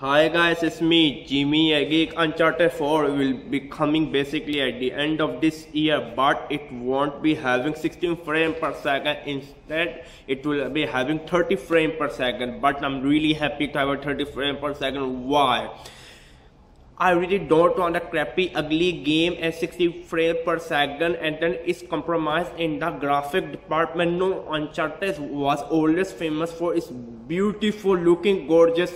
Hi guys, it's me, Jimmy. Geek. Uncharted 4 will be coming basically at the end of this year, but it won't be having 16 frames per second. Instead, it will be having 30 frames per second. But I'm really happy to have a 30 frames per second. Why? I really don't want a crappy, ugly game at 60 frames per second and then it's compromised in the graphic department. No, Uncharted was always famous for its beautiful looking, gorgeous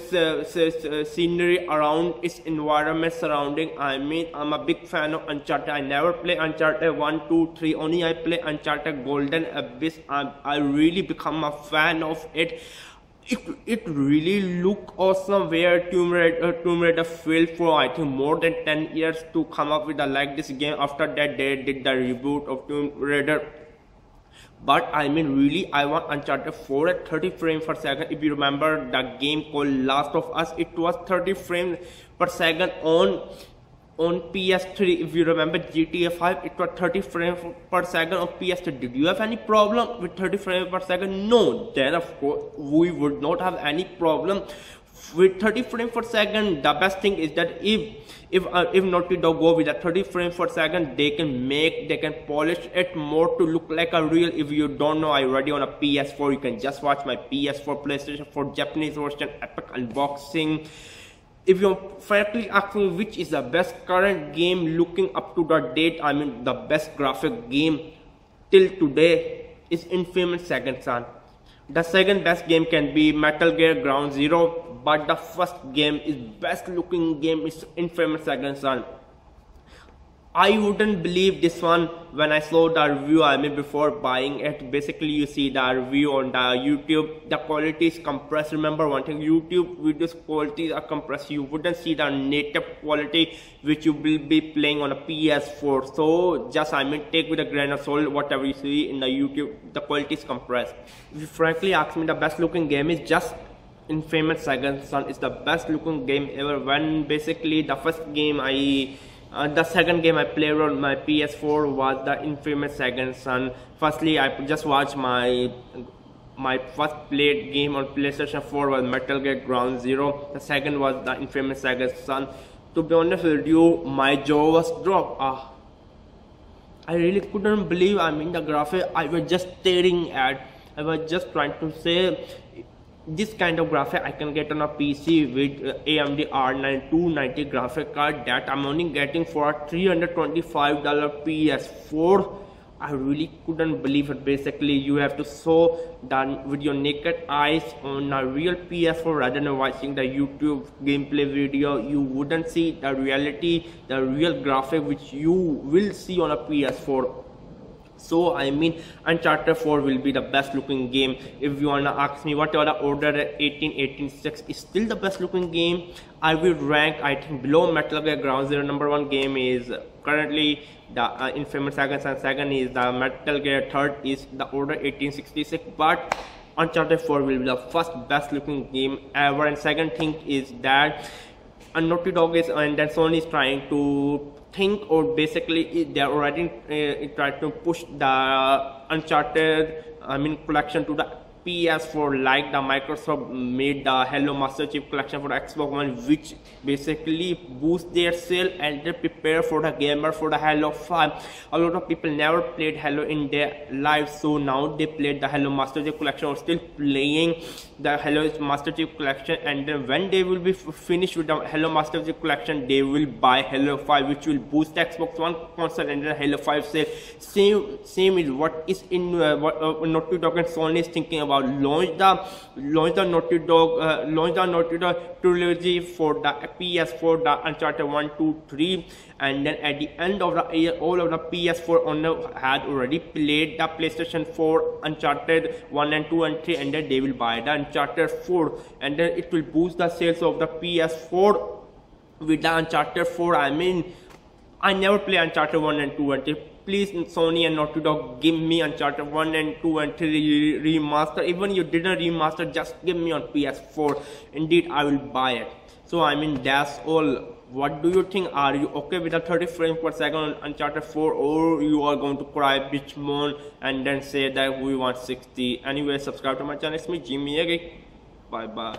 scenery around its environment surrounding. I mean, I'm a big fan of Uncharted. I never play Uncharted 1, 2, 3. Only I play Uncharted Golden Abyss. I really become a fan of it. It really look awesome. Where Tomb Raider failed for I think more than 10 years to come up with a like this game. After that they did the reboot of Tomb Raider. But I mean really I want Uncharted 4 at 30 frames per second. If you remember the game called Last of Us, it was 30 frames per second on PS3. If you remember GTA 5, it was 30 frames per second on PS3. Did you have any problem with 30 frames per second? No. Then of course we would not have any problem with 30 frames per second. The best thing is that if Naughty Dog go with a 30 frames per second, they can polish it more to look like a real. If you don't know, I already on a PS4. You can just watch my PS4 PlayStation 4 Japanese version epic unboxing. If you frankly ask me which is the best current game looking up to the date, I mean the best graphic game till today is Infamous Second Son. The second best game can be Metal Gear Ground Zero, but the first game is best looking game is Infamous Second Son. I wouldn't believe this one when I saw the review. I mean before buying it. Basically you see the review on the YouTube, the quality is compressed. Remember one thing, YouTube videos quality are compressed. You wouldn't see the native quality which you will be playing on a PS4. So just I mean take with a grain of salt whatever you see in the YouTube, the quality is compressed. If you frankly ask me, the best looking game is just Infamous Second Son. Is the best looking game ever. When basically the first game the second game I played on my PS4 was the Infamous Second Son. Firstly, I just watched my first played game on PlayStation 4 was Metal Gear Ground Zero. The second was the Infamous Second Son. To be honest with you, my jaw was dropped. I really couldn't believe. I mean the graphic I was just staring at. I was just trying to say, this kind of graphic I can get on a PC with AMD R9 290 graphic card that I'm only getting for a $325 PS4. I really couldn't believe it. Basically you have to show that with your naked eyes on a real PS4 rather than watching the YouTube gameplay video. You wouldn't see the reality, the real graphic which you will see on a PS4. So I mean Uncharted 4 will be the best looking game. If you wanna ask me what the order 1886 is still the best looking game, I will rank I think below Metal Gear Ground Zero. Number one game is currently the Infamous Second Son. Second is the Metal Gear. Third is the Order 1866. But Uncharted 4 will be the first best looking game ever. And second thing is that Naughty Dog is and then Sony is trying to think, or basically they are already trying to push the Uncharted collection to the PS4, like the Microsoft made the Halo Master Chief collection for the Xbox One, which basically boost their sale and they prepare for the gamer for the Halo 5. A lot of people never played Halo in their lives, so now they played the Halo Master Chief collection or still playing the Halo Master Chief collection, and then when they will be finished with the Halo Master Chief collection, they will buy Halo 5, which will boost the Xbox One console and then Halo 5 sale. Same is what is in what Naughty Dog and Sony is thinking about. Launch the Naughty Dog Trilogy for the PS4, the Uncharted 1, 2, 3, and then at the end of the year, all of the PS4 owner had already played the PlayStation 4 Uncharted 1 and 2 and 3, and then they will buy the Uncharted 4, and then it will boost the sales of the PS4 with the Uncharted 4. I mean, I never play Uncharted 1 and 2 and 3. Please Sony and Naughty Dog, give me Uncharted 1 and 2 and 3 remaster. Even you didn't remaster, just give me on PS4. Indeed, I will buy it. So I mean that's all. What do you think? Are you okay with the 30 frames per second on Uncharted 4, or you are going to cry, bitch, moan, and then say that we want 60? Anyway, subscribe to my channel. It's me, Jimmy. Bye bye.